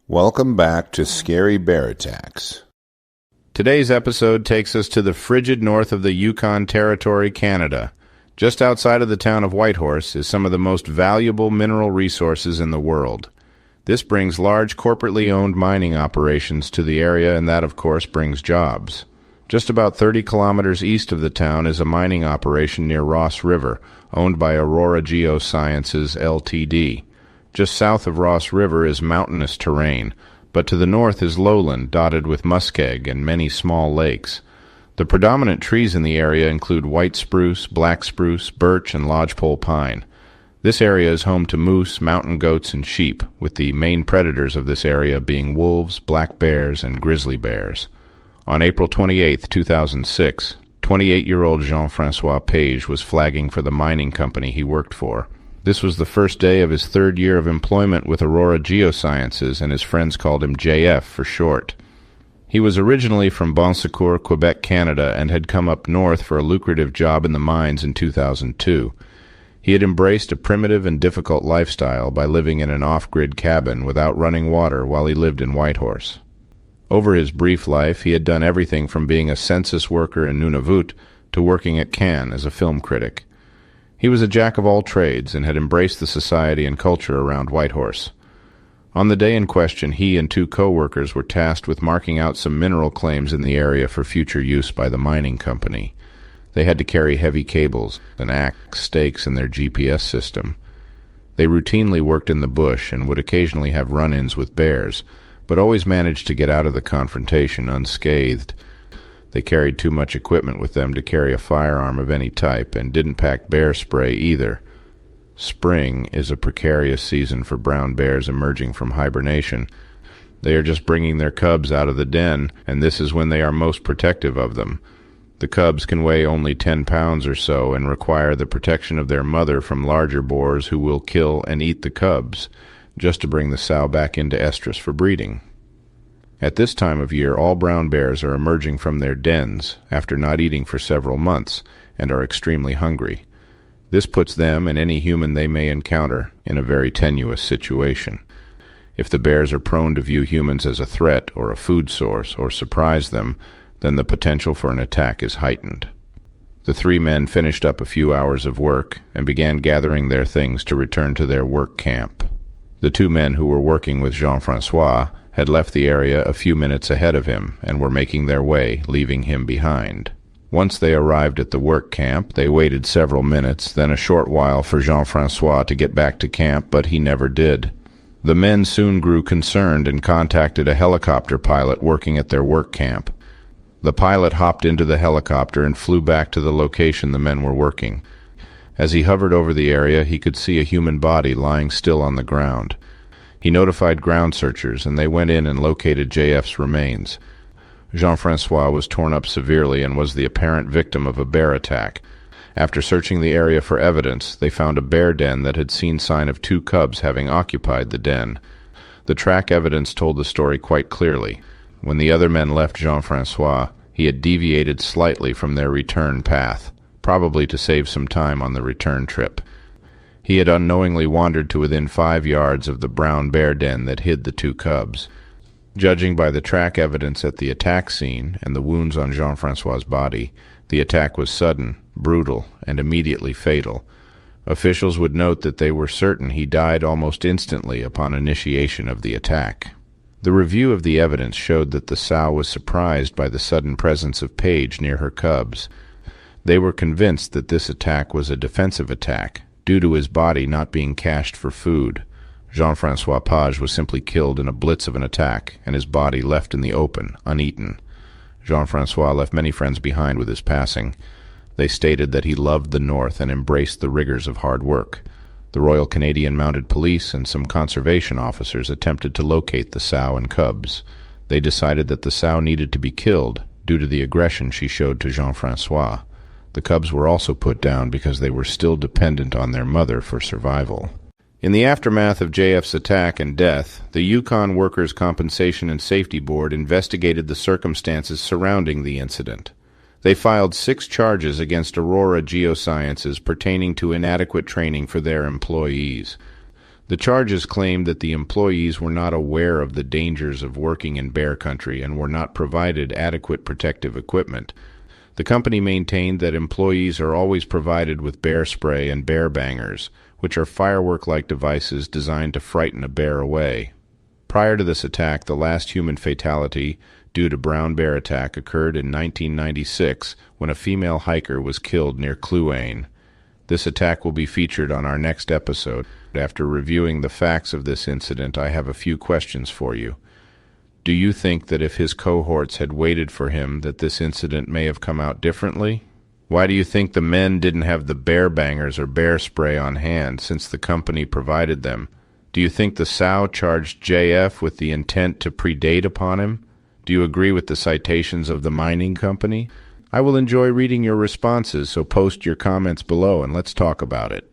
Welcome back to Scary Bear Attacks. Today's episode takes us to the frigid north of the Yukon Territory, Canada. Just outside of the town of Whitehorse is some of the most valuable mineral resources in the world. This brings large corporately owned mining operations to the area, and that, of course, brings jobs. Just about 30 kilometers east of the town is a mining operation near Ross River, owned by Aurora Geosciences LTD. Just south of Ross River is mountainous terrain, but to the north is lowland dotted with muskeg and many small lakes. The predominant trees in the area include white spruce, black spruce, birch, and lodgepole pine. This area is home to moose, mountain goats, and sheep, with the main predators of this area being wolves, black bears, and grizzly bears. On April 28, 2006, 28-year-old Jean-François Page was flagging for the mining company he worked for. This was the first day of his third year of employment with Aurora Geosciences, and his friends called him JF for short. He was originally from Bon Secours, Quebec, Canada, and had come up north for a lucrative job in the mines in 2002. He had embraced a primitive and difficult lifestyle by living in an off-grid cabin without running water while he lived in Whitehorse. Over his brief life, he had done everything from being a census worker in Nunavut to working at Cannes as a film critic. He was a jack of all trades and had embraced the society and culture around Whitehorse. On the day in question, he and two co-workers were tasked with marking out some mineral claims in the area for future use by the mining company. They had to carry heavy cables, an axe, stakes, and their GPS system. They routinely worked in the bush and would occasionally have run-ins with bears, but always managed to get out of the confrontation unscathed. They carried too much equipment with them to carry a firearm of any type, and didn't pack bear spray either. Spring is a precarious season for brown bears emerging from hibernation. They are just bringing their cubs out of the den, and this is when they are most protective of them. The cubs can weigh only 10 pounds or so and require the protection of their mother from larger boars who will kill and eat the cubs, just to bring the sow back into estrus for breeding. At this time of year, all brown bears are emerging from their dens after not eating for several months and are extremely hungry. This puts them and any human they may encounter in a very tenuous situation. If the bears are prone to view humans as a threat or a food source or surprise them, then the potential for an attack is heightened. The three men finished up a few hours of work and began gathering their things to return to their work camp. The two men who were working with Jean-François had left the area a few minutes ahead of him and were making their way, leaving him behind. Once they arrived at the work camp, they waited several minutes, then a short while for Jean-François to get back to camp, but he never did. The men soon grew concerned and contacted a helicopter pilot working at their work camp. The pilot hopped into the helicopter and flew back to the location the men were working. As he hovered over the area, he could see a human body lying still on the ground. He notified ground searchers, and they went in and located JF's remains. Jean-François was torn up severely and was the apparent victim of a bear attack. After searching the area for evidence, they found a bear den that had seen sign of two cubs having occupied the den. The track evidence told the story quite clearly. When the other men left Jean-François, he had deviated slightly from their return path, probably to save some time on the return trip. He had unknowingly wandered to within 5 yards of the brown bear den that hid the two cubs. Judging by the track evidence at the attack scene and the wounds on Jean-François' body, the attack was sudden, brutal, and immediately fatal. Officials would note that they were certain he died almost instantly upon initiation of the attack. The review of the evidence showed that the sow was surprised by the sudden presence of Page near her cubs. They were convinced that this attack was a defensive attack, due to his body not being cached for food. Jean-François Page was simply killed in a blitz of an attack, and his body left in the open, uneaten. Jean-François left many friends behind with his passing. They stated that he loved the North and embraced the rigors of hard work. The Royal Canadian Mounted Police and some conservation officers attempted to locate the sow and cubs. They decided that the sow needed to be killed due to the aggression she showed to Jean-François. The cubs were also put down because they were still dependent on their mother for survival. In the aftermath of JF's attack and death, the Yukon Workers' Compensation and Safety Board investigated the circumstances surrounding the incident. They filed 6 charges against Aurora Geosciences pertaining to inadequate training for their employees. The charges claimed that the employees were not aware of the dangers of working in bear country and were not provided adequate protective equipment. The company maintained that employees are always provided with bear spray and bear bangers, which are firework-like devices designed to frighten a bear away. Prior to this attack, the last human fatality due to brown bear attack occurred in 1996 when a female hiker was killed near Kluane. This attack will be featured on our next episode. After reviewing the facts of this incident, I have a few questions for you. Do you think that if his cohorts had waited for him, that this incident may have come out differently? Why do you think the men didn't have the bear bangers or bear spray on hand since the company provided them? Do you think the sow charged JF with the intent to predate upon him? Do you agree with the citations of the mining company? I will enjoy reading your responses, so post your comments below and let's talk about it.